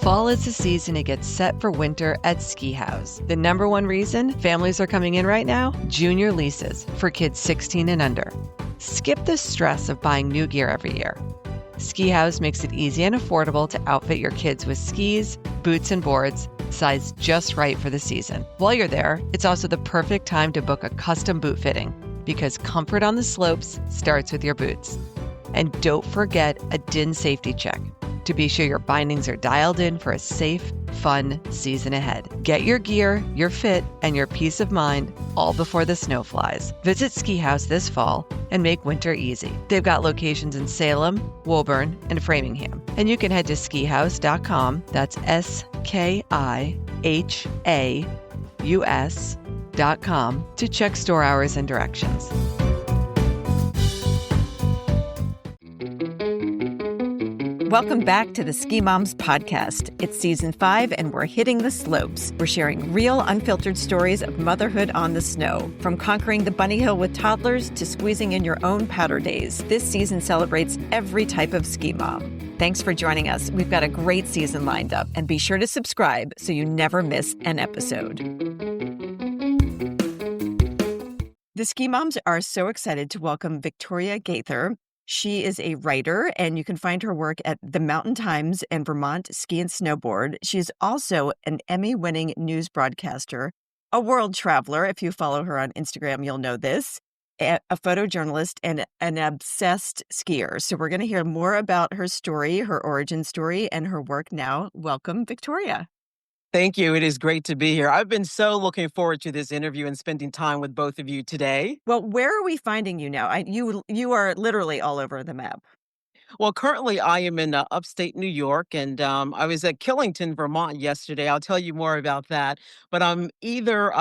Fall is the season to get set for winter at Ski House. The number one reason families are coming in right now? Junior leases for kids 16 and under. Skip the stress of buying new gear every year. Ski House makes it easy and affordable to outfit your kids with skis, boots, and boards, sized just right for the season. While you're there, it's also the perfect time to book a custom boot fitting because comfort on the slopes starts with your boots. And don't forget a DIN safety check to be sure your bindings are dialed in for a safe, fun season ahead. Get your gear, your fit, and your peace of mind all before the snow flies. Visit Ski House this fall and make winter easy. They've got locations in Salem, Woburn, and Framingham. And you can head to skihouse.com, that's SKIHAUS.com, to check store hours and directions. Welcome back to the Ski Moms podcast. It's season 5 and we're hitting the slopes. We're sharing real, unfiltered stories of motherhood on the snow. From conquering the bunny hill with toddlers to squeezing in your own powder days, this season celebrates every type of ski mom. Thanks for joining us. We've got a great season lined up, and be sure to subscribe so you never miss an episode. The Ski Moms are so excited to welcome Victoria Gaither. She is a writer, and you can find her work at the Mountain Times and Vermont Ski and Snowboard. She is also an Emmy-winning news broadcaster, a world traveler. If you follow her on Instagram, you'll know this, a photojournalist, and an obsessed skier. So we're going to hear more about her story, her origin story, and her work now. Welcome, Victoria. Thank you. It is great to be here. I've been so looking forward to this interview and spending time with both of you today. Well, where are we finding you now? You are literally all over the map. Well, currently I am in upstate New York, and I was at Killington, Vermont yesterday. I'll tell you more about that. But I'm either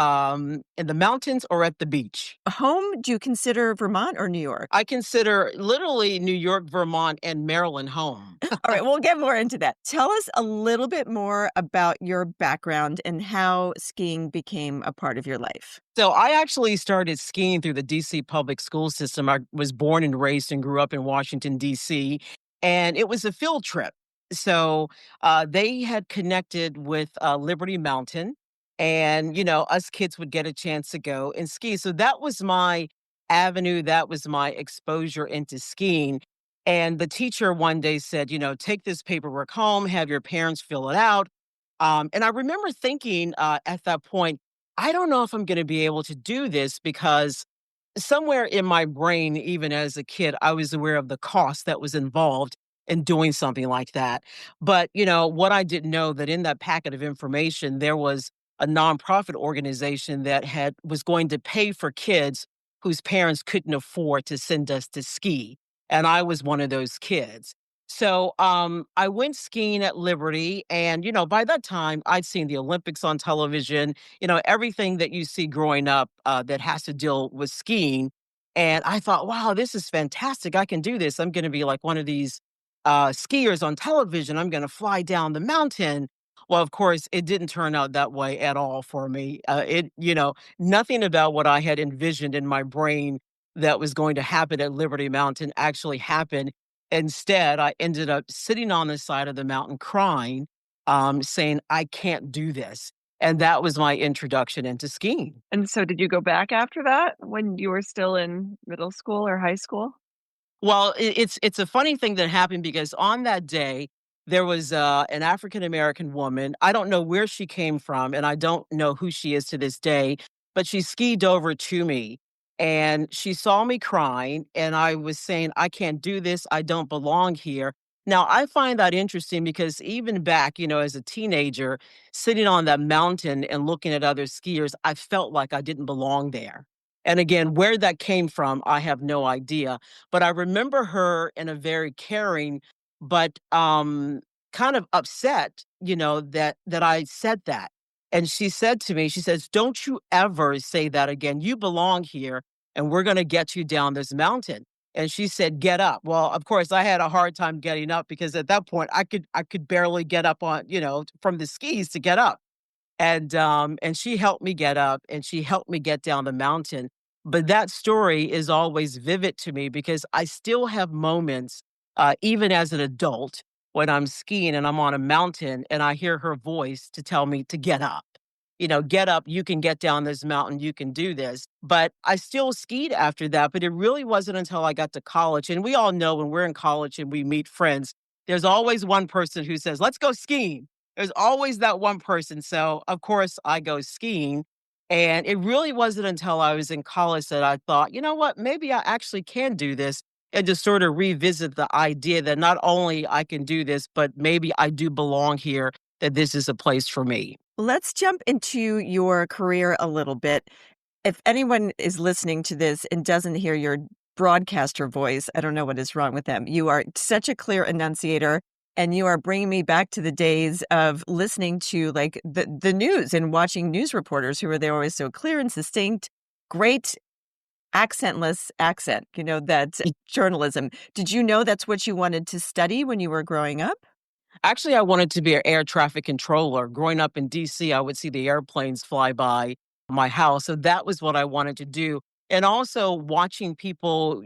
in the mountains or at the beach. Home, do you consider Vermont or New York? I consider literally New York, Vermont, and Maryland home. All right, we'll get more into that. Tell us a little bit more about your background and how skiing became a part of your life. So I actually started skiing through the DC public school system. I was born and raised and grew up in Washington, DC, and it was a field trip. So they had connected with Liberty Mountain, and, us kids would get a chance to go and ski. So that was my avenue. That was my exposure into skiing. And the teacher one day said, take this paperwork home, have your parents fill it out. And I remember thinking at that point, I don't know if I'm going to be able to do this because somewhere in my brain, even as a kid, I was aware of the cost that was involved in doing something like that. But, what I didn't know that in that packet of information, there was a nonprofit organization that was going to pay for kids whose parents couldn't afford to send us to ski. And I was one of those kids. So I went skiing at Liberty, and by that time I'd seen the Olympics on television, everything that you see growing up that has to deal with skiing. And I thought, wow, this is fantastic. I can do this. I'm going to be like one of these skiers on television. I'm going to fly down the mountain. Well, of course, it didn't turn out that way at all for me. Nothing about what I had envisioned in my brain that was going to happen at Liberty Mountain actually happened. Instead, I ended up sitting on the side of the mountain crying, saying, I can't do this. And that was my introduction into skiing. And so did you go back after that when you were still in middle school or high school? Well, it's a funny thing that happened because on that day, there was an African-American woman. I don't know where she came from, and I don't know who she is to this day, but she skied over to me. And she saw me crying, and I was saying, I can't do this. I don't belong here. Now, I find that interesting because even back, as a teenager, sitting on that mountain and looking at other skiers, I felt like I didn't belong there. And again, where that came from, I have no idea. But I remember her in a very caring, but kind of upset, that I said that. And she said to me, she says, don't you ever say that again. You belong here, and we're going to get you down this mountain. And she said, get up. Well, of course, I had a hard time getting up because at that point I could barely get up on, from the skis to get up. And she helped me get up, and she helped me get down the mountain. But that story is always vivid to me because I still have moments, even as an adult, when I'm skiing and I'm on a mountain and I hear her voice to tell me to get up. Get up, you can get down this mountain, you can do this. But I still skied after that, but it really wasn't until I got to college. And we all know when we're in college and we meet friends, there's always one person who says, "Let's go skiing." There's always that one person. So, of course, I go skiing. And it really wasn't until I was in college that I thought, you know what, maybe I actually can do this, and just sort of revisit the idea that not only I can do this, but maybe I do belong here, that this is a place for me. Let's jump into your career a little bit. If anyone is listening to this and doesn't hear your broadcaster voice, I don't know what is wrong with them. You are such a clear enunciator, and you are bringing me back to the days of listening to like the news and watching news reporters who are there always so clear and succinct, great accentless accent, that's journalism. Did you know that's what you wanted to study when you were growing up? Actually, I wanted to be an air traffic controller. Growing up in DC, I would see the airplanes fly by my house. So that was what I wanted to do. And also watching people,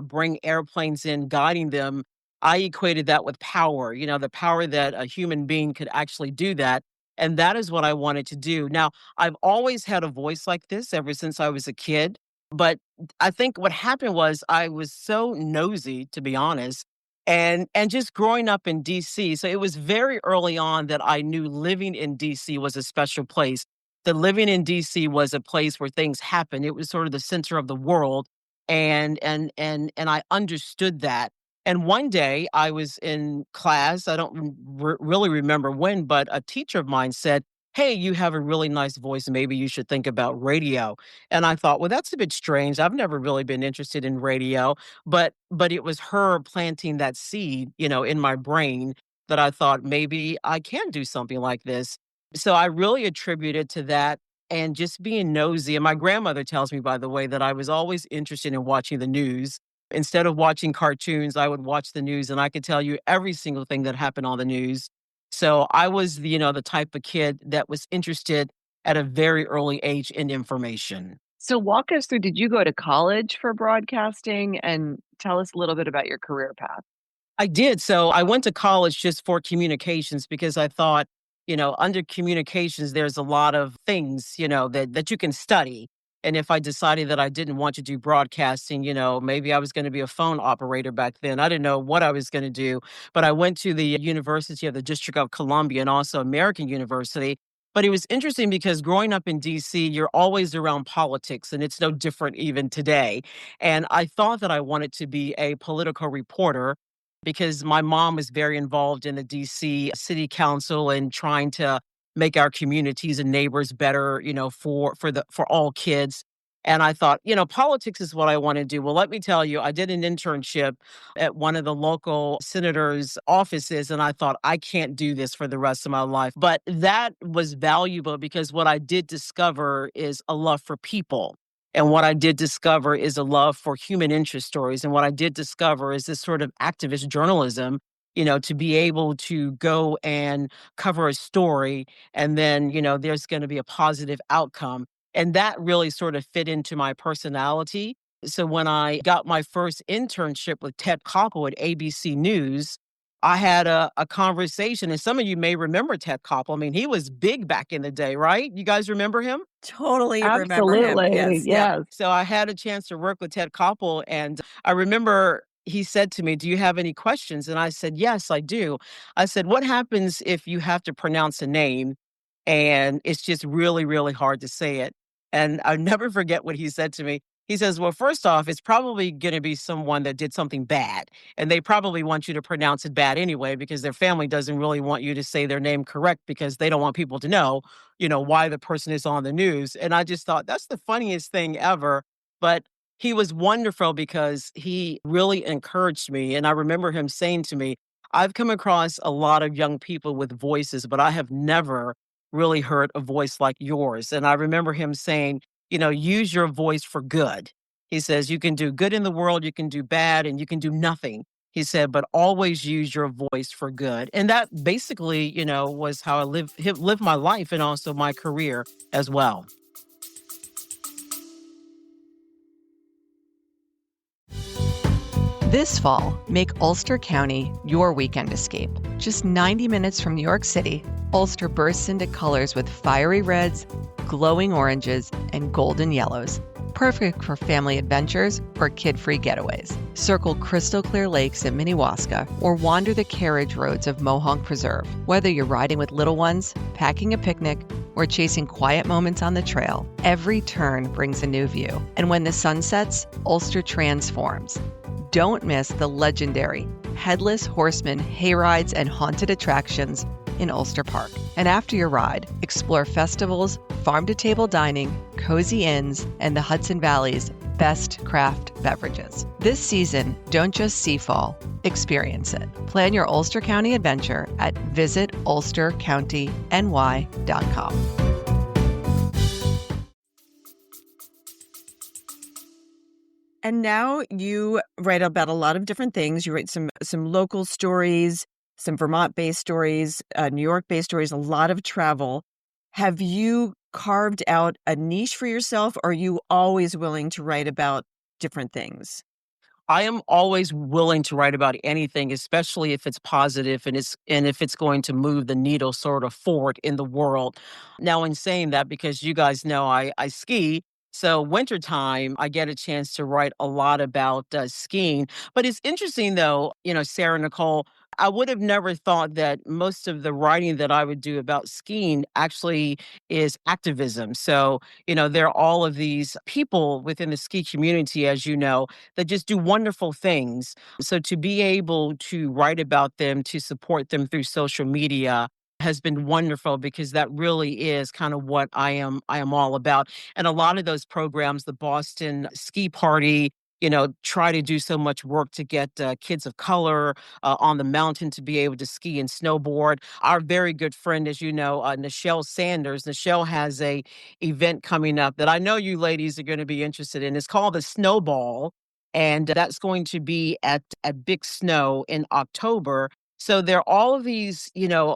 bring airplanes in, guiding them, I equated that with power, the power that a human being could actually do that. And that is what I wanted to do. Now, I've always had a voice like this ever since I was a kid. But I think what happened was I was so nosy, to be honest, and just growing up in DC. So it was very early on that I knew living in DC was a special place. That living in DC was a place where things happen. It was sort of the center of the world, and I understood that. And one day I was in class. I don't really remember when, but a teacher of mine said, "Hey, you have a really nice voice. Maybe you should think about radio." And I thought, well, that's a bit strange. I've never really been interested in radio, but it was her planting that seed, in my brain, that I thought maybe I can do something like this. So I really attribute it to that and just being nosy. And my grandmother tells me, by the way, that I was always interested in watching the news. Instead of watching cartoons, I would watch the news and I could tell you every single thing that happened on the news. So I was, the type of kid that was interested at a very early age in information. So walk us through, did you go to college for broadcasting? And tell us a little bit about your career path. I did. So I went to college just for communications because I thought, under communications, there's a lot of things, that you can study. And if I decided that I didn't want to do broadcasting, maybe I was going to be a phone operator back then. I didn't know what I was going to do, but I went to the University of the District of Columbia and also American University. But it was interesting because growing up in DC, you're always around politics, and it's no different even today. And I thought that I wanted to be a political reporter because my mom was very involved in the DC city council and trying to make our communities and neighbors better, for all kids. And I thought, politics is what I want to do. Well, let me tell you, I did an internship at one of the local senators' offices, and I thought, I can't do this for the rest of my life. But that was valuable because what I did discover is a love for people. And what I did discover is a love for human interest stories. And what I did discover is this sort of activist journalism, to be able to go and cover a story and then, there's going to be a positive outcome. And that really sort of fit into my personality. So when I got my first internship with Ted Koppel at ABC News, I had a conversation, and some of you may remember Ted Koppel. I mean, he was big back in the day, right? You guys remember him? Totally remember him. Absolutely. Yes, yeah. Yes. So I had a chance to work with Ted Koppel, and I remember he said to me, "Do you have any questions?" And I said, "Yes, I do." I said, "What happens if you have to pronounce a name and it's just really, really hard to say it?" And I'll never forget what he said to me. He says, "Well, first off, it's probably going to be someone that did something bad, and they probably want you to pronounce it bad anyway because their family doesn't really want you to say their name correct because they don't want people to know, why the person is on the news." And I just thought that's the funniest thing ever. But he was wonderful because he really encouraged me. And I remember him saying to me, "I've come across a lot of young people with voices, but I have never really heard a voice like yours." And I remember him saying, use your voice for good. He says, you can do good in the world, you can do bad, and you can do nothing. He said, but always use your voice for good. And that basically, was how I live my life and also my career as well. This fall, make Ulster County your weekend escape. Just 90 minutes from New York City, Ulster bursts into colors with fiery reds, glowing oranges, and golden yellows. Perfect for family adventures or kid-free getaways. Circle crystal clear lakes at Minnewaska or wander the carriage roads of Mohonk Preserve. Whether you're riding with little ones, packing a picnic, or chasing quiet moments on the trail, every turn brings a new view. And when the sun sets, Ulster transforms. Don't miss the legendary Headless Horseman hayrides and haunted attractions in Ulster Park. And after your ride, explore festivals, farm-to-table dining, cozy inns, and the Hudson Valley's best craft beverages. This season, don't just see fall, experience it. Plan your Ulster County adventure at visitulstercountyny.com. And now you write about a lot of different things. You write some local stories, some Vermont-based stories, New York-based stories, a lot of travel. Have you carved out a niche for yourself, or are you always willing to write about different things? I am always willing to write about anything, especially if it's positive and if it's going to move the needle sort of forward in the world. Now, in saying that, because you guys know I ski, so wintertime I get a chance to write a lot about skiing. But it's interesting, though, Sarah Nicole. I would have never thought that most of the writing that I would do about skiing actually is activism. So, there are all of these people within the ski community, as you know, that just do wonderful things. So to be able to write about them, to support them through social media has been wonderful because that really is kind of what I am all about. And a lot of those programs, the Boston Ski Party, try to do so much work to get kids of color on the mountain to be able to ski and snowboard. Our very good friend, as you know, Nichelle Sanders. Nichelle has a event coming up that I know you ladies are going to be interested in. It's called the Snowball, and that's going to be at Big Snow in October. So there are all of these,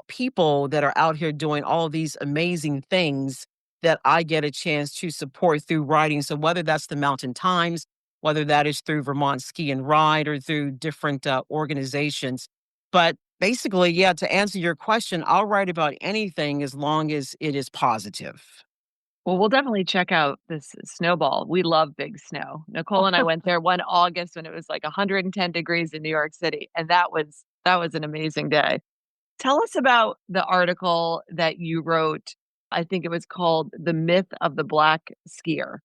people that are out here doing all of these amazing things that I get a chance to support through writing. So whether that's the Mountain Times, whether that is through Vermont Ski and Ride or through different organizations. But basically, yeah, to answer your question, I'll write about anything as long as it is positive. Well, we'll definitely check out this snowball. We love big snow. Nicole and I went there one August when it was like 110 degrees in New York City, and that was an amazing day. Tell us about the article that you wrote. I think it was called "The Myth of the Black Skier."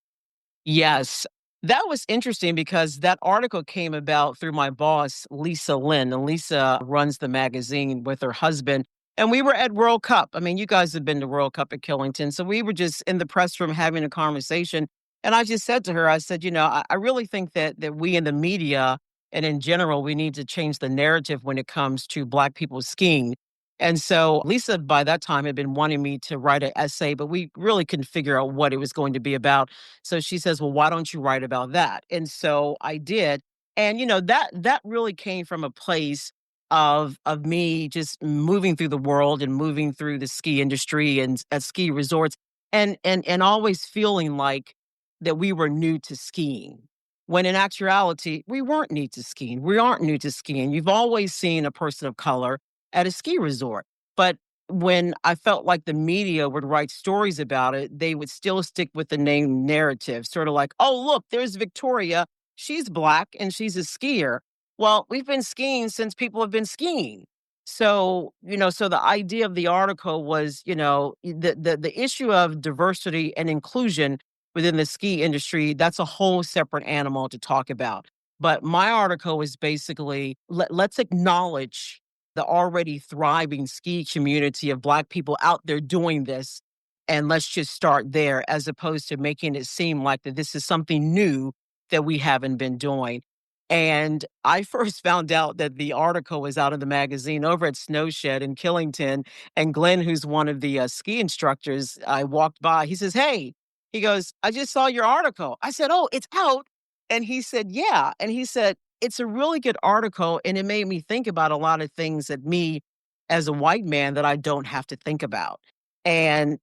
Yes. That was interesting because that article came about through my boss, Lisa Lynn. And Lisa runs the magazine with her husband. And we were at World Cup. I mean, you guys have been to World Cup at Killington. So we were just in the press room having a conversation. And I just said to her, I said, I really think that we in the media and in general, we need to change the narrative when it comes to Black people skiing. And so Lisa, by that time, had been wanting me to write an essay, but we really couldn't figure out what it was going to be about. So she says, "Well, why don't you write about that?" And so I did. And that really came from a place of me just moving through the world and moving through the ski industry and at ski resorts and always feeling like that we were new to skiing. When in actuality, we weren't new to skiing. We aren't new to skiing. You've always seen a person of color at a ski resort. But when I felt like the media would write stories about it, they would still stick with the name narrative, sort of like, oh, look, there's Victoria. She's Black and she's a skier. Well, we've been skiing since people have been skiing. So, so the idea of the article was, the issue of diversity and inclusion within the ski industry, that's a whole separate animal to talk about. But my article is basically let's acknowledge the already thriving ski community of Black people out there doing this. And let's just start there as opposed to making it seem like that this is something new that we haven't been doing. And I first found out that the article was out of the magazine over at Snowshed in Killington. And Glenn, who's one of the ski instructors, I walked by. He says, "Hey," he goes, "I just saw your article." I said, "Oh, it's out." And he said, "Yeah." And he said, "It's a really good article." And it made me think about a lot of things that me as a white man that I don't have to think about. And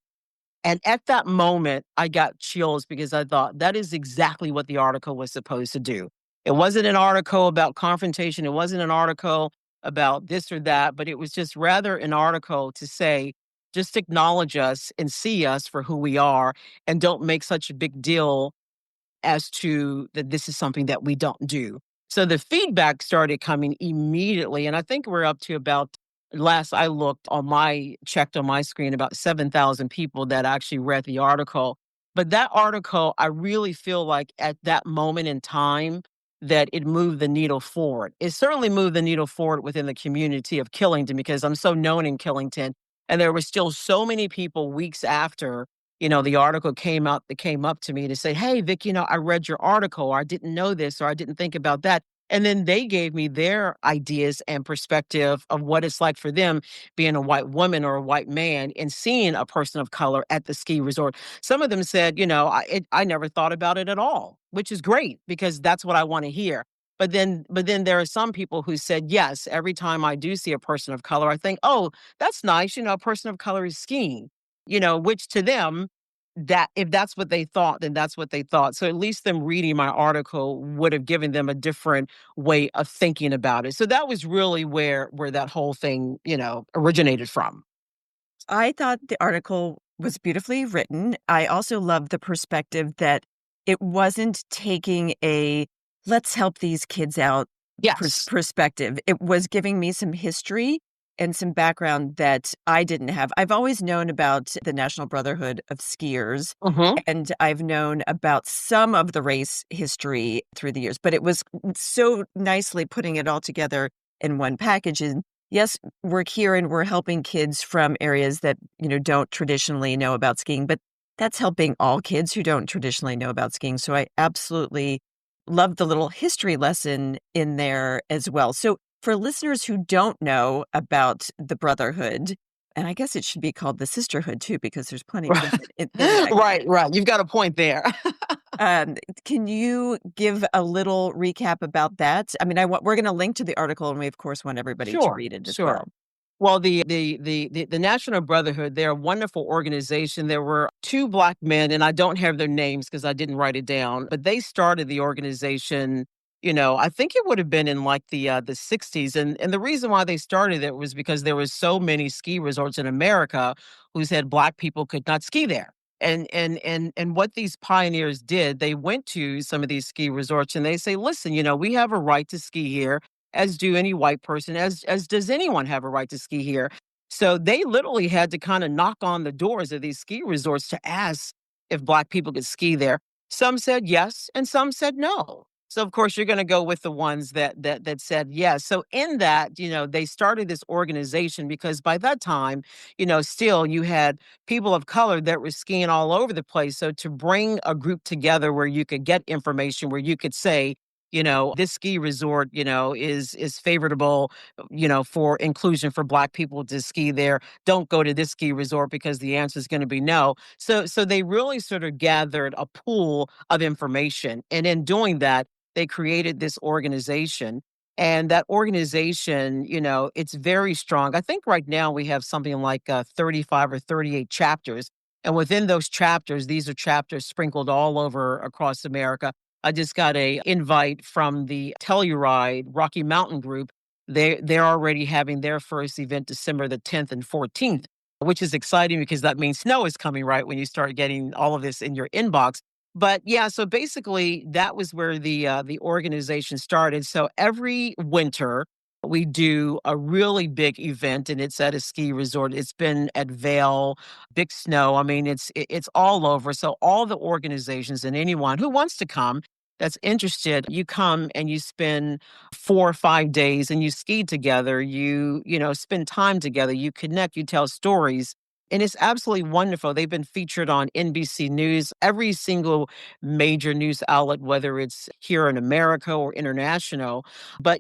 and at that moment, I got chills because I thought that is exactly what the article was supposed to do. It wasn't an article about confrontation. It wasn't an article about this or that, but it was just rather an article to say, just acknowledge us and see us for who we are, and don't make such a big deal as to that this is something that we don't do. So the feedback started coming immediately. And I think we're up to about, last I looked on checked on my screen, about 7,000 people that actually read the article. But that article, I really feel like at that moment in time, that it moved the needle forward. It certainly moved the needle forward within the community of Killington, because I'm so known in Killington. And there were still so many people weeks after the article came out, that came up to me to say, "Hey, Vic, I read your article, or I didn't know this, or I didn't think about that." And then they gave me their ideas and perspective of what it's like for them being a white woman or a white man and seeing a person of color at the ski resort. Some of them said, I never thought about it at all, which is great because that's what I want to hear. But then there are some people who said, yes, every time I do see a person of color, I think, oh, that's nice. A person of color is skiing, which to them, that if that's what they thought, then that's what they thought. So at least them reading my article would have given them a different way of thinking about it. So that was really where that whole thing, originated from. I thought the article was beautifully written. I also love the perspective that it wasn't taking a let's help these kids out Yes. perspective. It was giving me some history and some background that I didn't have. I've always known about the National Brotherhood of Skiers, Mhm. and I've known about some of the race history through the years, but it was so nicely putting it all together in one package. And yes, we're here and we're helping kids from areas that, don't traditionally know about skiing, but that's helping all kids who don't traditionally know about skiing. So I absolutely love the little history lesson in there as well. So for listeners who don't know about the Brotherhood, and I guess it should be called the Sisterhood too, because there's plenty of kids in that. Right. You've got a point there. Um, can you give a little recap about that? I mean, we're going to link to the article, and we of course want everybody to Sure, read it as sure. well. Well, the National Brotherhood, they're a wonderful organization. There were two Black men, and I don't have their names because I didn't write it down, but they started the organization, I think it would have been in like the 60s. And the reason why they started it was because there was so many ski resorts in America who said Black people could not ski there. And what these pioneers did, they went to some of these ski resorts and they say, listen, we have a right to ski here, as do any white person, as does anyone have a right to ski here. So they literally had to kind of knock on the doors of these ski resorts to ask if Black people could ski there. Some said yes, and some said no. So of course you're going to go with the ones that said yes. So in that, they started this organization because by that time, still you had people of color that were skiing all over the place. So to bring a group together where you could get information, where you could say, this ski resort, is favorable, for inclusion for Black people to ski there. Don't go to this ski resort because the answer is going to be no. So they really sort of gathered a pool of information. And in doing that, they created this organization. And that organization, it's very strong. I think right now we have something like 35 or 38 chapters. And within those chapters, these are chapters sprinkled all over across America. I just got a invite from the Telluride Rocky Mountain Group. They're already having their first event December the 10th and 14th, which is exciting because that means snow is coming right when you start getting all of this in your inbox. But yeah, so basically that was where the organization started. So every winter we do a really big event, and it's at a ski resort. It's been at Vail, big snow. I mean, it's all over. So all the organizations and anyone who wants to come that's interested, you come and you spend 4 or 5 days and you ski together. You spend time together. You connect. You tell stories. And it's absolutely wonderful. They've been featured on NBC News, every single major news outlet, whether it's here in America or international. But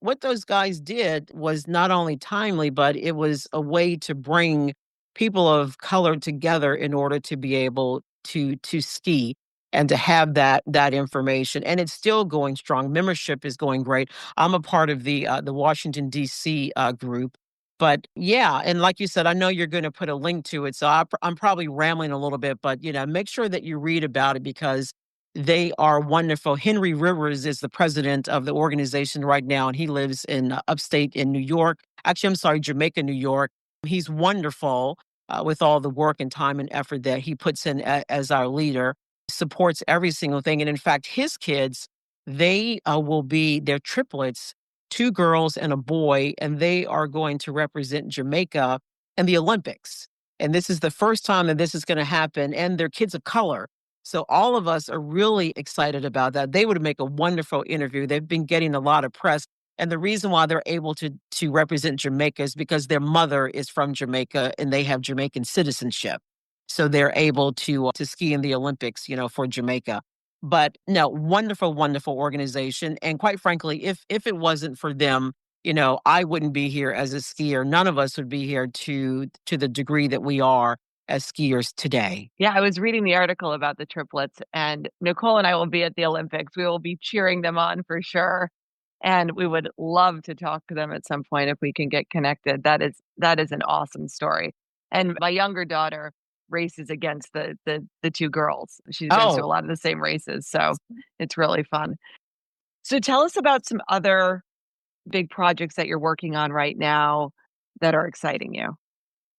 what those guys did was not only timely, but it was a way to bring people of color together in order to be able to ski and to have that information. And it's still going strong. Membership is going great. I'm a part of the Washington D.C. Group. But yeah, and like you said, I know you're going to put a link to it, so I'm probably rambling a little bit, but make sure that you read about it because They are wonderful. Henry Rivers is the president of the organization right now, and he lives in upstate in New York. Actually, I'm sorry, Jamaica, New York. He's wonderful with all the work and time and effort that he puts in as our leader, supports every single thing. And in fact, his kids, they're triplets, two girls and a boy, and they are going to represent Jamaica in the Olympics. And this is the first time that this is going to happen, and they're kids of color. So all of us are really excited about that. They would make a wonderful interview. They've been getting a lot of press. And the reason why they're able to represent Jamaica is because their mother is from Jamaica and they have Jamaican citizenship. So they're able to ski in the Olympics, for Jamaica. But no, wonderful, wonderful organization. And quite frankly, if it wasn't for them, I wouldn't be here as a skier. None of us would be here to the degree that we are as skiers today. Yeah, I was reading the article about the triplets, and Nicole and I will be at the Olympics. We will be cheering them on for sure. And we would love to talk to them at some point if we can get connected. That is an awesome story. And my younger daughter races against the two girls. She goes to a Oh, lot of the same races, so it's really fun. So tell us about some other big projects that you're working on right now that are exciting you.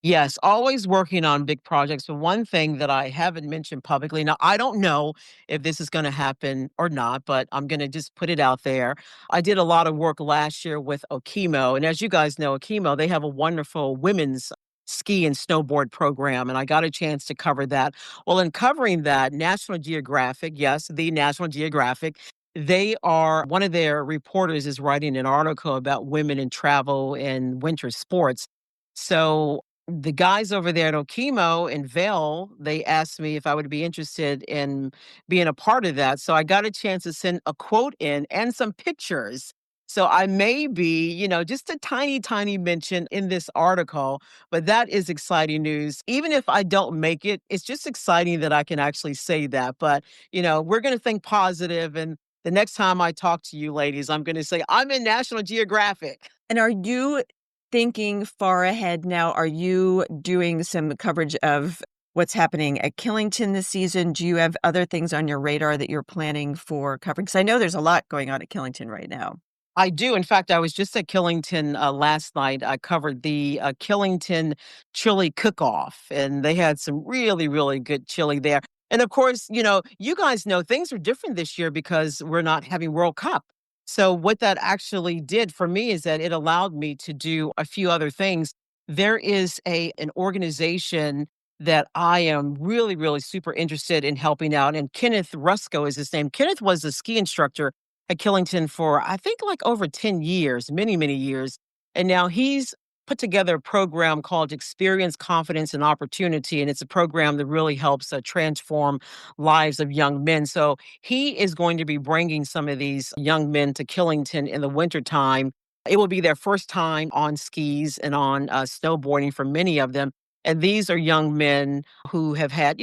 yes, always working on big projects. But one thing that I haven't mentioned publicly, now I don't know if this is going to happen or not, but I'm going to just put it out there. I did a lot of work last year with Okemo. And as you guys know, Okemo, they have a wonderful women's ski and snowboard program. And I got a chance to cover that. Well, in covering that, National Geographic, yes, the National Geographic, one of their reporters is writing an article about women in travel and winter sports. So the guys over there at Okemo and Vail, they asked me if I would be interested in being a part of that. So I got a chance to send a quote in and some pictures. So I may be, just a tiny, tiny mention in this article, but that is exciting news. Even if I don't make it, it's just exciting that I can actually say that. But, we're going to think positive, and the next time I talk to you ladies, I'm going to say, I'm in National Geographic. And are you thinking far ahead now? Are you doing some coverage of what's happening at Killington this season? Do you have other things on your radar that you're planning for covering? Because I know there's a lot going on at Killington right now. I do. In fact, I was just at Killington last night. I covered the Killington chili cook-off, and they had some really, really good chili there. And of course, you guys know things are different this year because we're not having World Cup. So what that actually did for me is that it allowed me to do a few other things. There is an organization that I am really, really super interested in helping out, and Kenneth Rusko is his name. Kenneth was a ski instructor at Killington for, I think, like over 10 years, many, many years. And now he's put together a program called Experience, Confidence, and Opportunity. And it's a program that really helps transform lives of young men. So he is going to be bringing some of these young men to Killington in the wintertime. It will be their first time on skis and on snowboarding for many of them. And these are young men who have had,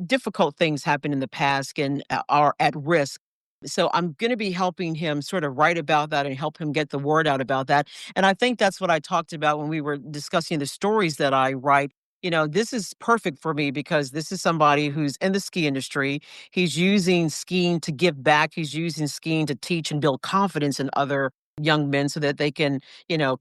difficult things happen in the past and are at risk. So I'm going to be helping him sort of write about that and help him get the word out about that. And I think that's what I talked about when we were discussing the stories that I write. This is perfect for me because this is somebody who's in the ski industry. He's using skiing to give back. He's using skiing to teach and build confidence in other young men so that they can,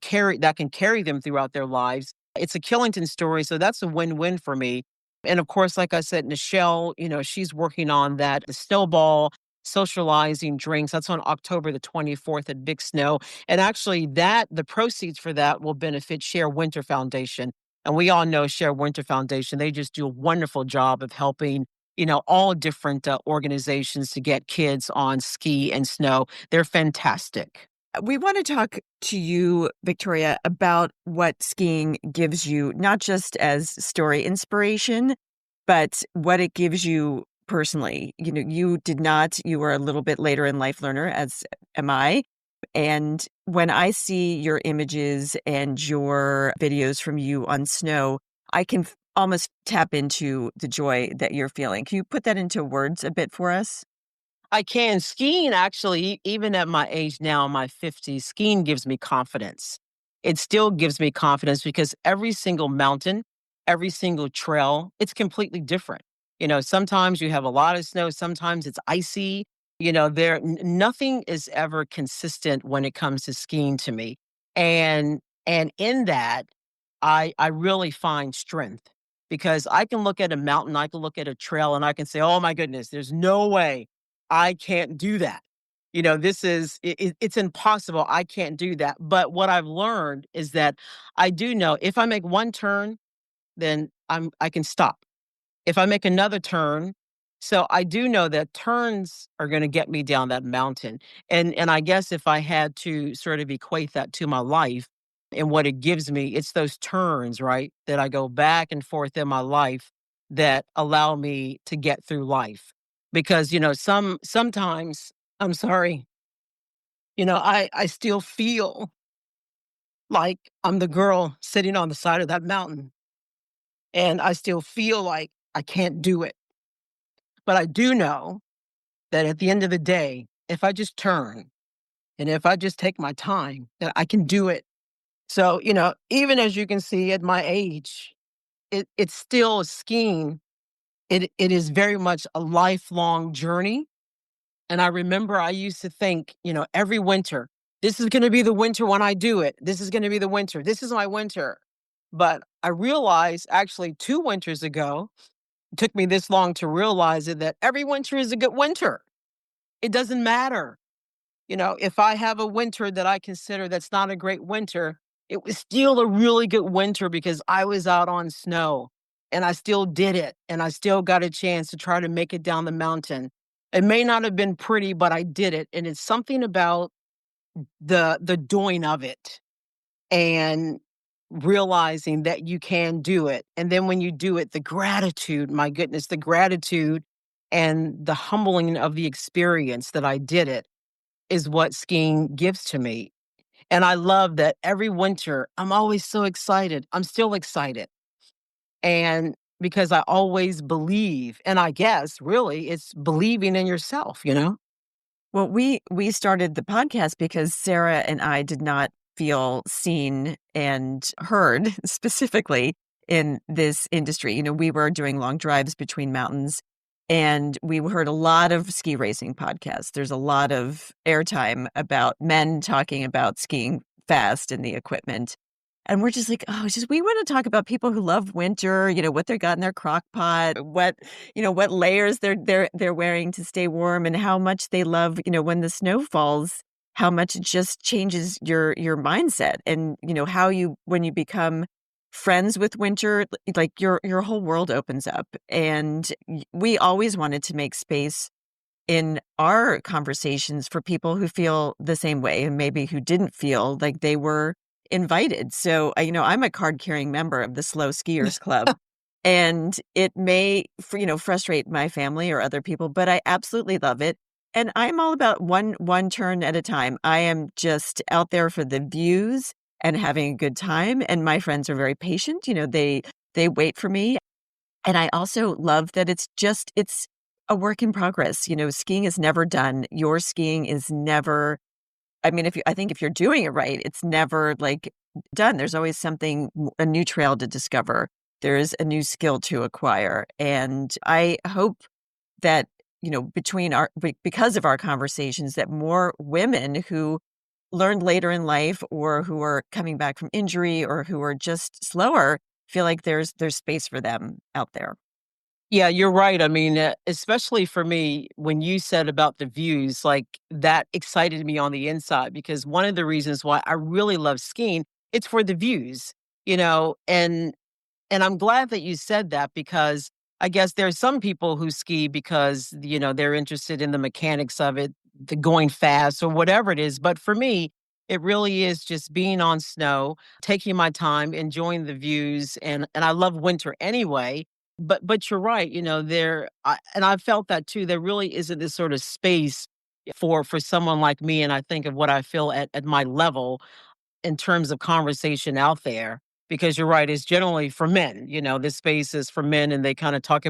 carry them throughout their lives. It's a Killington story, so that's a win-win for me. And of course, like I said, Nichelle, she's working on that, the snowball socializing drinks. That's on October the 24th at Big Snow. And actually the proceeds for that will benefit Share Winter Foundation. And we all know Share Winter Foundation. They just do a wonderful job of helping, all different organizations to get kids on ski and snow. They're fantastic. We want to talk to you, Victoria, about what skiing gives you, not just as story inspiration, but what it gives you personally. You were a little bit later in life learner, as am I. And when I see your images and your videos from you on snow, I can almost tap into the joy that you're feeling. Can you put that into words a bit for us? I can. Skiing actually, even at my age now, my 50s, skiing gives me confidence. It still gives me confidence because every single mountain, every single trail, it's completely different. Sometimes you have a lot of snow, sometimes it's icy. Nothing is ever consistent when it comes to skiing to me. And in that, I really find strength because I can look at a mountain, I can look at a trail, and I can say, "Oh my goodness, there's no way I can't do that." It's impossible. I can't do that. But what I've learned is that I do know if I make one turn, then I can stop. If I make another turn, so I do know that turns are gonna get me down that mountain, and I guess if I had to sort of equate that to my life and what it gives me, it's those turns, right, that I go back and forth in my life that allow me to get through life. Because, sometimes I'm sorry, I still feel like I'm the girl sitting on the side of that mountain, and I still feel like I can't do it. But I do know that at the end of the day, if I just turn and if I just take my time, that I can do it. So, even as you can see at my age, it's still a skiing. It is very much a lifelong journey. And I remember I used to think, every winter, this is going to be the winter when I do it. This is going to be the winter. This is my winter. But I realized actually 2 winters ago, it took me this long to realize it, that every winter is a good winter. It doesn't matter. If I have a winter that I consider that's not a great winter, it was still a really good winter because I was out on snow and I still did it and I still got a chance to try to make it down the mountain. It may not have been pretty, but I did it. And it's something about the doing of it and realizing that you can do it. And then when you do it, the gratitude, my goodness, the gratitude and the humbling of the experience that I did it is what skiing gives to me. And I love that every winter, I'm always so excited. I'm still excited. And because I always believe, and I guess really it's believing in yourself. Well, we started the podcast because Sarah and I did not feel seen and heard specifically in this industry. We were doing long drives between mountains and we heard a lot of ski racing podcasts. There's a lot of airtime about men talking about skiing fast and the equipment. And we're just like, oh, it's just we want to talk about people who love winter, what they got in their crock pot, what layers they're wearing to stay warm and how much they love, when the snow falls, how much it just changes your mindset and how you when you become friends with winter, like your whole world opens up. And we always wanted to make space in our conversations for people who feel the same way and maybe who didn't feel like they were invited. So, I'm a card carrying member of the Slow Skiers Club, and it may, frustrate my family or other people, but I absolutely love it. And I'm all about one turn at a time. I am just out there for the views and having a good time. And my friends are very patient. They wait for me. And I also love that it's a work in progress. Skiing is never done. Your skiing is never, I mean, I think if you're doing it right, it's never like done. There's always a new trail to discover. There is a new skill to acquire. And I hope that, because of our conversations, that more women who learned later in life or who are coming back from injury or who are just slower feel like there's space for them out there. Yeah, you're right. I mean, especially for me, when you said about the views, like that excited me on the inside because one of the reasons why I really love skiing, it's for the views, and I'm glad that you said that because I guess there are some people who ski because, they're interested in the mechanics of it, the going fast or whatever it is. But for me, it really is just being on snow, taking my time, enjoying the views. And I love winter anyway. But you're right, and I felt that too. There really isn't this sort of space for someone like me. And I think of what I feel at my level in terms of conversation out there because you're right, it's generally for men. This space is for men and they kind of talk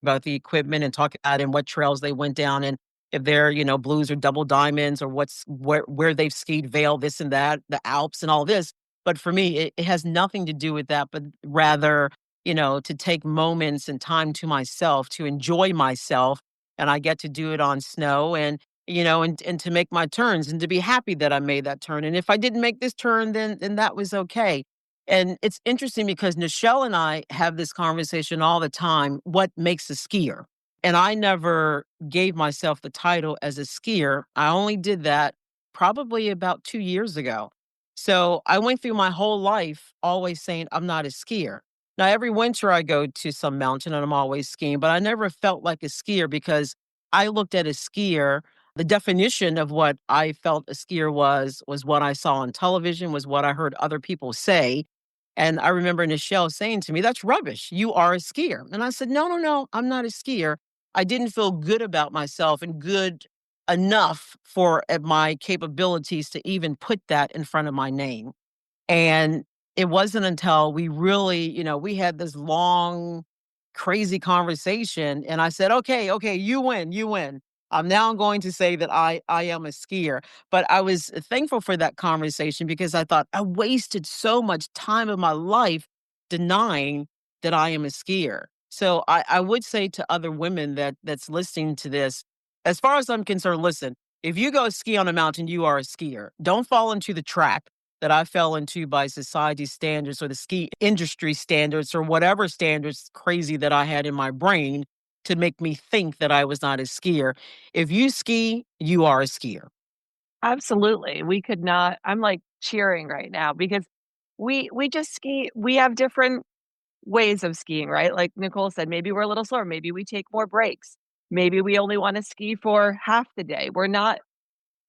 about the equipment and talk about and what trails they went down and if they're, blues or double diamonds or where they've skied Vale, this and that, the Alps and all this. But for me, it has nothing to do with that, but rather to take moments and time to myself to enjoy myself. And I get to do it on snow and to make my turns and to be happy that I made that turn. And if I didn't make this turn, then that was okay. And it's interesting because Nichelle and I have this conversation all the time. What makes a skier? And I never gave myself the title as a skier. I only did that probably about 2 years ago. So I went through my whole life always saying I'm not a skier. Now, every winter I go to some mountain and I'm always skiing, but I never felt like a skier because I looked at a skier. The definition of what I felt a skier was what I saw on television, was what I heard other people say. And I remember Nichelle saying to me, "That's rubbish. You are a skier." And I said, "No, no, no, I'm not a skier." I didn't feel good about myself and good enough for my capabilities to even put that in front of my name. And it wasn't until we really, we had this long, crazy conversation. And I said, okay, okay, you win, you win. I'm now going to say that I am a skier. But I was thankful for that conversation because I thought I wasted so much time of my life denying that I am a skier. So I would say to other women that's listening to this, as far as I'm concerned, listen, if you go ski on a mountain, you are a skier. Don't fall into the trap that I fell into by society standards or the ski industry standards or whatever standards crazy that I had in my brain to make me think that I was not a skier. If you ski, you are a skier. Absolutely. We could not I'm, like, cheering right now because we just ski we have different ways of skiing, right? Like Nicole said, maybe we're a little slower, maybe we take more breaks. Maybe we only wanna ski for half the day. We're not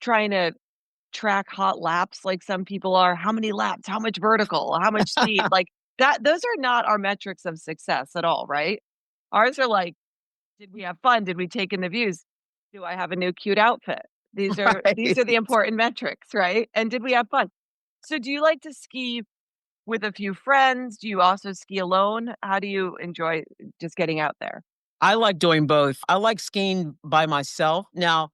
trying to track hot laps like some people are. How many laps? How much vertical? How much speed? Like, those are not our metrics of success at all, right? Ours are like, did we have fun? Did we take in the views? Do I have a new cute outfit? These Right. are the important metrics, right? And did we have fun? So do you like to ski with a few friends? Do you also ski alone? How do you enjoy just getting out there? I like doing both. I like skiing by myself. Now,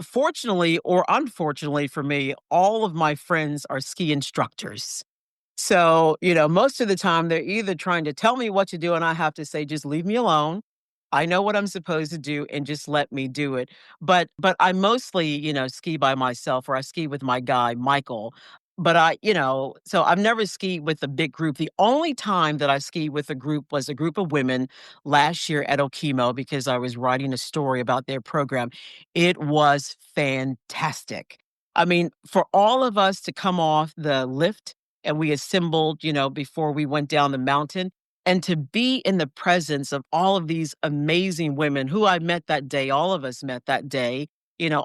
fortunately or unfortunately for me, all of my friends are ski instructors. So, most of the time they're either trying to tell me what to do and I have to say, just leave me alone. I know what I'm supposed to do and just let me do it. But I mostly, ski by myself or I ski with my guy, Michael. But so I've never skied with a big group. The only time that I skied with a group was a group of women last year at Okemo because I was writing a story about their program. It was fantastic. I mean, for all of us to come off the lift and we assembled, before we went down the mountain. And to be in the presence of all of these amazing women who I met that day, all of us met that day,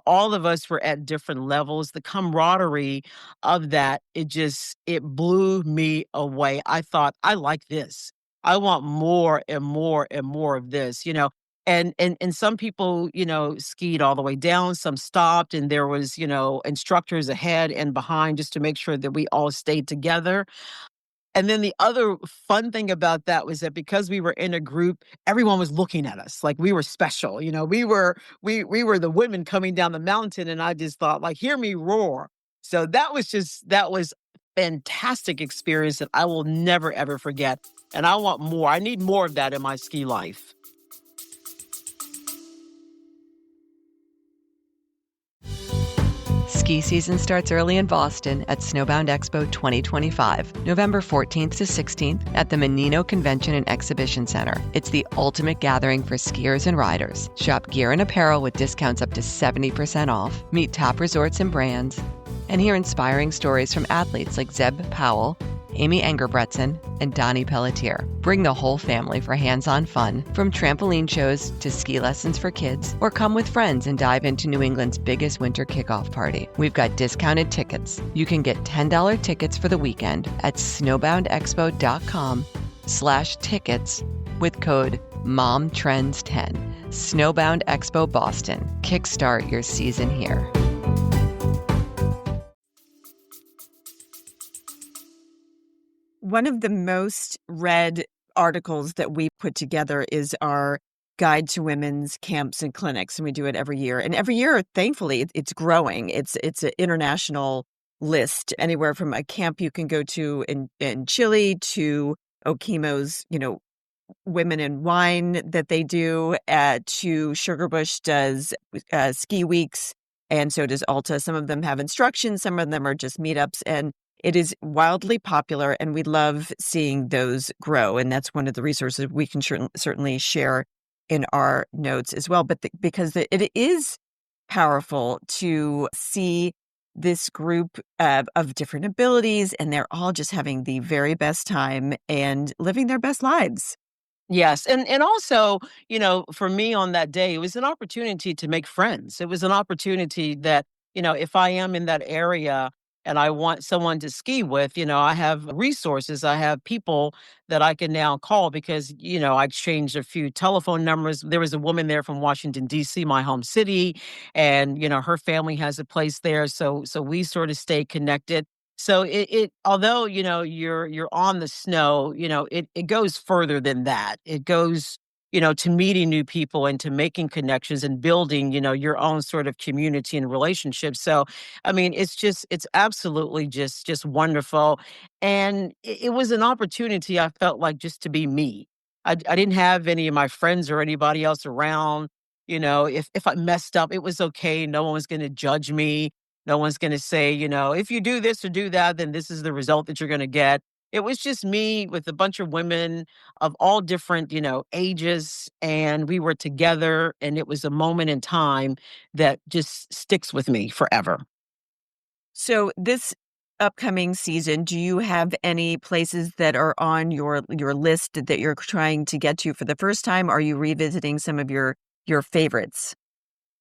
all of us were at different levels. The camaraderie of that, it blew me away. I thought, I like this. I want more and more and more of this. And some people, skied all the way down, some stopped, and there was, instructors ahead and behind just to make sure that we all stayed together. And then the other fun thing about that was that because we were in a group, everyone was looking at us like we were special. We were the women coming down the mountain, and I just thought, like, hear me roar. So that was fantastic experience that I will never ever forget. And I want more. I need more of that in my ski life. Ski season starts early in Boston at Snowbound Expo 2025, November 14th to 16th at the Menino Convention and Exhibition Center. It's the ultimate gathering for skiers and riders. Shop gear and apparel with discounts up to 70% off. Meet top resorts and brands. And hear inspiring stories from athletes like Zeb Powell, Amy Engerbretson, and Donnie Pelletier. Bring the whole family for hands-on fun, from trampoline shows to ski lessons for kids, or come with friends and dive into New England's biggest winter kickoff party. We've got discounted tickets. You can get $10 tickets for the weekend at snowboundexpo.com/tickets with code MOMTRENDS10. Snowbound Expo Boston. Kickstart your season here. One of the most read articles that we put together is our guide to women's camps and clinics, and we do it every year. And every year, thankfully, it's growing. It's an international list, anywhere from a camp you can go to in Chile to Okimo's, Women in Wine that they do, to Sugarbush does ski weeks, and so does Alta. Some of them have instructions, some of them are just meetups, and it is wildly popular, and we love seeing those grow. And that's one of the resources we can certainly share in our notes as well. But because it is powerful to see this group of different abilities, and they're all just having the very best time and living their best lives. Yes, and also, for me on that day, it was an opportunity to make friends. It was an opportunity that, if I am in that area and I want someone to ski with, I have resources, I have people that I can now call because, I exchanged a few telephone numbers. There was a woman there from Washington D.C., my home city, and her family has a place there, so we sort of stay connected. So it although, you're on the snow, it goes further than that. It goes, to meeting new people and to making connections and building, your own sort of community and relationships. So, I mean, it's absolutely just wonderful. And it was an opportunity I felt like just to be me. I didn't have any of my friends or anybody else around. If I messed up, it was okay. No one was going to judge me. No one's gonna say, if you do this or do that, then this is the result that you're gonna get. It was just me with a bunch of women of all different, ages, and we were together, and it was a moment in time that just sticks with me forever. So this upcoming season, do you have any places that are on your list that you're trying to get to for the first time? Are you revisiting some of your favorites?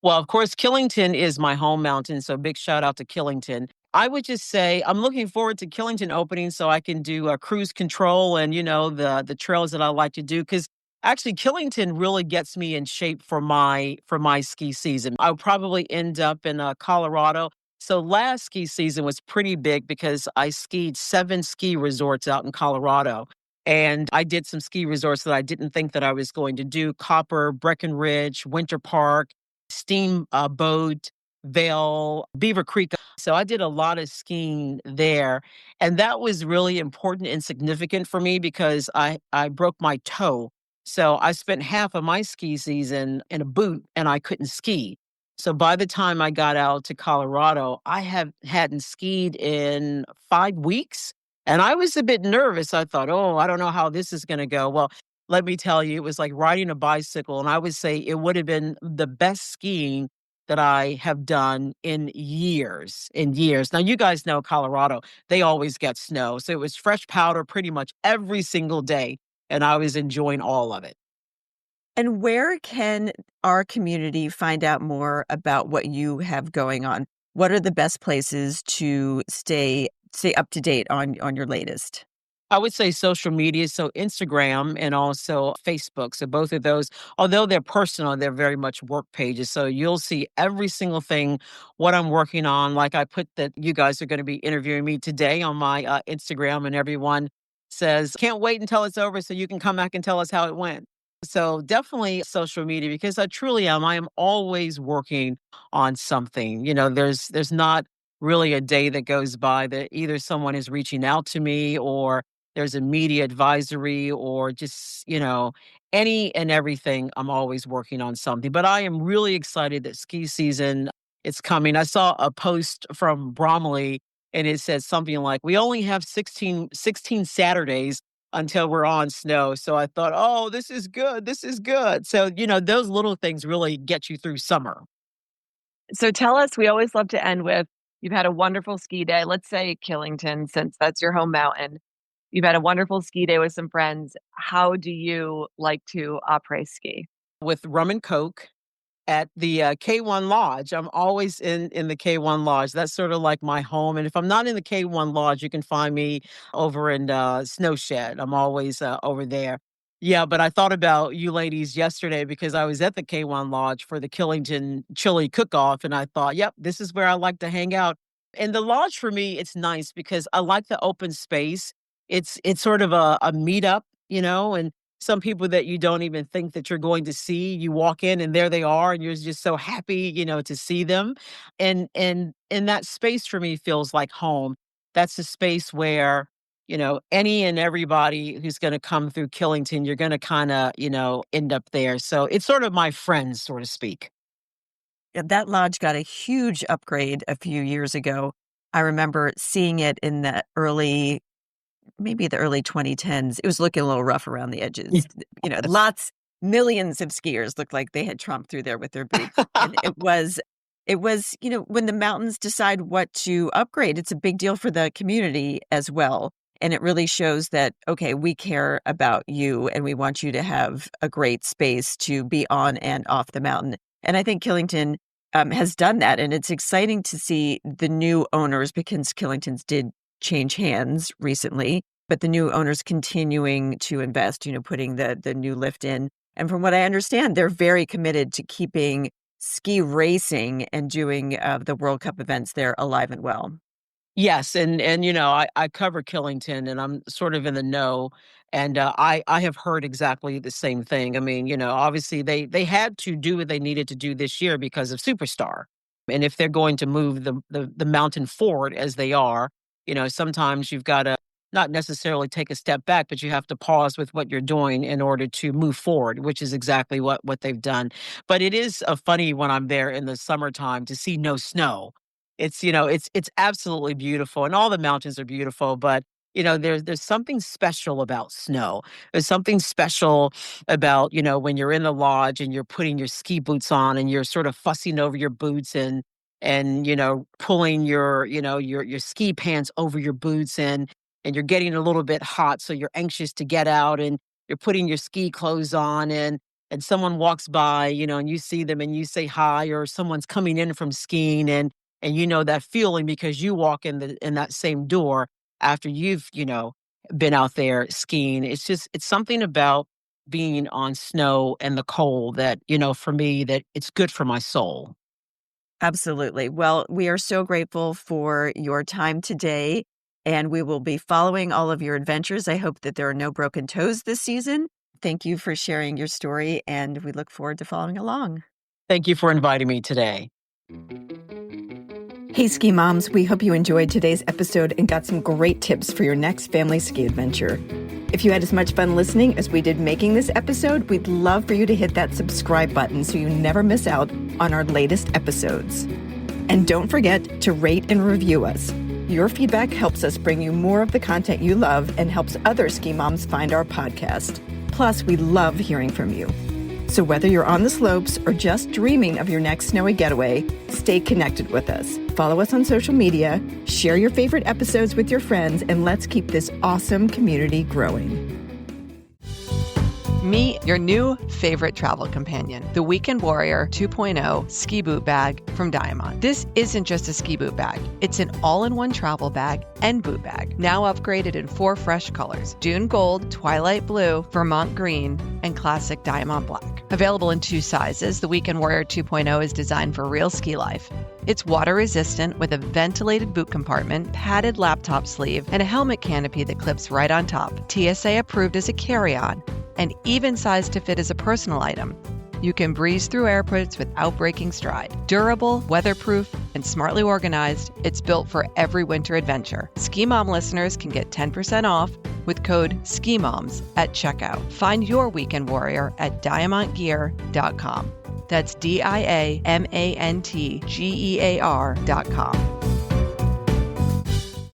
Well, of course, Killington is my home mountain, so big shout out to Killington. I would just say I'm looking forward to Killington opening so I can do a cruise control and the trails that I like to do because actually Killington really gets me in shape for my ski season. I'll probably end up in Colorado. So last ski season was pretty big because I skied 7 ski resorts out in Colorado. And I did some ski resorts that I didn't think that I was going to do: Copper, Breckenridge, Winter Park, Steamboat, Vail, Beaver Creek. So I did a lot of skiing there, and that was really important and significant for me because I broke my toe. So I spent half of my ski season in a boot and I couldn't ski. So by the time I got out to Colorado, I hadn't skied in 5 weeks, and I was a bit nervous. I thought, "Oh, I don't know how this is gonna go." Well, let me tell you, it was like riding a bicycle, and I would say it would have been the best skiing that I have done in years, in years. Now, you guys know Colorado, they always get snow. So it was fresh powder pretty much every single day, and I was enjoying all of it. And where can our community find out more about what you have going on? What are the best places to stay up to date on your latest? I would say social media, so Instagram and also Facebook. So both of those, although they're personal, they're very much work pages. So you'll see every single thing what I'm working on. Like I put that you guys are going to be interviewing me today on my Instagram, and everyone says, "Can't wait until it's over so you can come back and tell us how it went." So definitely social media because I truly am. I am always working on something. There's not really a day that goes by that either someone is reaching out to me or there's a media advisory or just, any and everything. I'm always working on something. But I am really excited that ski season is coming. I saw a post from Bromley and it said something like, we only have 16 Saturdays until we're on snow. So I thought, oh, this is good. This is good. So, those little things really get you through summer. So tell us, we always love to end with, you've had a wonderful ski day. Let's say Killington, since that's your home mountain. You've had a wonderful ski day with some friends. How do you like to après ski? With rum and coke at the, K1 Lodge. I'm always in the K1 Lodge. That's sort of like my home, and if I'm not in the K1 Lodge, you can find me over in, Snow Shed. I'm always, over there. Yeah, but I thought about you ladies yesterday because I was at the K1 Lodge for the Killington Chili Cook-Off, and I thought, "Yep, this is where I like to hang out." And the lodge for me, it's nice because I like the open space. It's sort of a meetup, and some people that you don't even think that you're going to see, you walk in and there they are, and you're just so happy, to see them. And that space for me feels like home. That's a space where, any and everybody who's going to come through Killington, you're going to kind of, end up there. So it's sort of my friends, so to speak. Yeah, that lodge got a huge upgrade a few years ago. I remember seeing it in maybe the early 2010s. It was looking a little rough around the edges. Millions of skiers looked like they had tromped through there with their boots. And it was, when the mountains decide what to upgrade, it's a big deal for the community as well. And it really shows that, okay, we care about you and we want you to have a great space to be on and off the mountain. And I think Killington has done that. And it's exciting to see the new owners, because Killington's did change hands recently, but the new owners continuing to invest, putting the new lift in. And from what I understand, they're very committed to keeping ski racing and doing the World Cup events there alive and well. Yes, and I cover Killington, and I'm sort of in the know, and I have heard exactly the same thing. I mean, obviously they had to do what they needed to do this year because of Superstar, and if they're going to move the mountain forward as they are, sometimes you've got to not necessarily take a step back, but you have to pause with what you're doing in order to move forward, which is exactly what they've done. But it is funny when I'm there in the summertime to see no snow. It's absolutely beautiful, and all the mountains are beautiful, but there's something special about snow. There's something special about, when you're in the lodge and you're putting your ski boots on and you're sort of fussing over your boots and pulling your ski pants over your boots, and you're getting a little bit hot, so you're anxious to get out, and you're putting your ski clothes on, and someone walks by, and you see them and you say hi, or someone's coming in from skiing, and that feeling because you walk in that same door after you've, been out there skiing. It's something about being on snow and the cold that, for me, that it's good for my soul. Absolutely. Well, we are so grateful for your time today, and we will be following all of your adventures. I hope that there are no broken toes this season. Thank you for sharing your story, and we look forward to following along. Thank you for inviting me today. Hey, Ski Moms, we hope you enjoyed today's episode and got some great tips for your next family ski adventure. If you had as much fun listening as we did making this episode, we'd love for you to hit that subscribe button so you never miss out on our latest episodes. And don't forget to rate and review us. Your feedback helps us bring you more of the content you love and helps other ski moms find our podcast. Plus, we love hearing from you. So whether you're on the slopes or just dreaming of your next snowy getaway, stay connected with us. Follow us on social media, share your favorite episodes with your friends, and let's keep this awesome community growing. Meet your new favorite travel companion, the Weekend Warrior 2.0 ski boot bag from Diamond. This isn't just a ski boot bag. It's an all-in-one travel bag and boot bag, now upgraded in 4 fresh colors: Dune Gold, Twilight Blue, Vermont Green, and Classic Diamond Black. Available in 2 sizes, the Weekend Warrior 2.0 is designed for real ski life. It's water-resistant with a ventilated boot compartment, padded laptop sleeve, and a helmet canopy that clips right on top. TSA approved as a carry-on, and even sized to fit as a personal item. You can breeze through airports without breaking stride. Durable, weatherproof, and smartly organized, it's built for every winter adventure. Ski Mom listeners can get 10% off with code SKIMOMS at checkout. Find your Weekend Warrior at diamantgear.com. That's DIAMANTGEAR.com.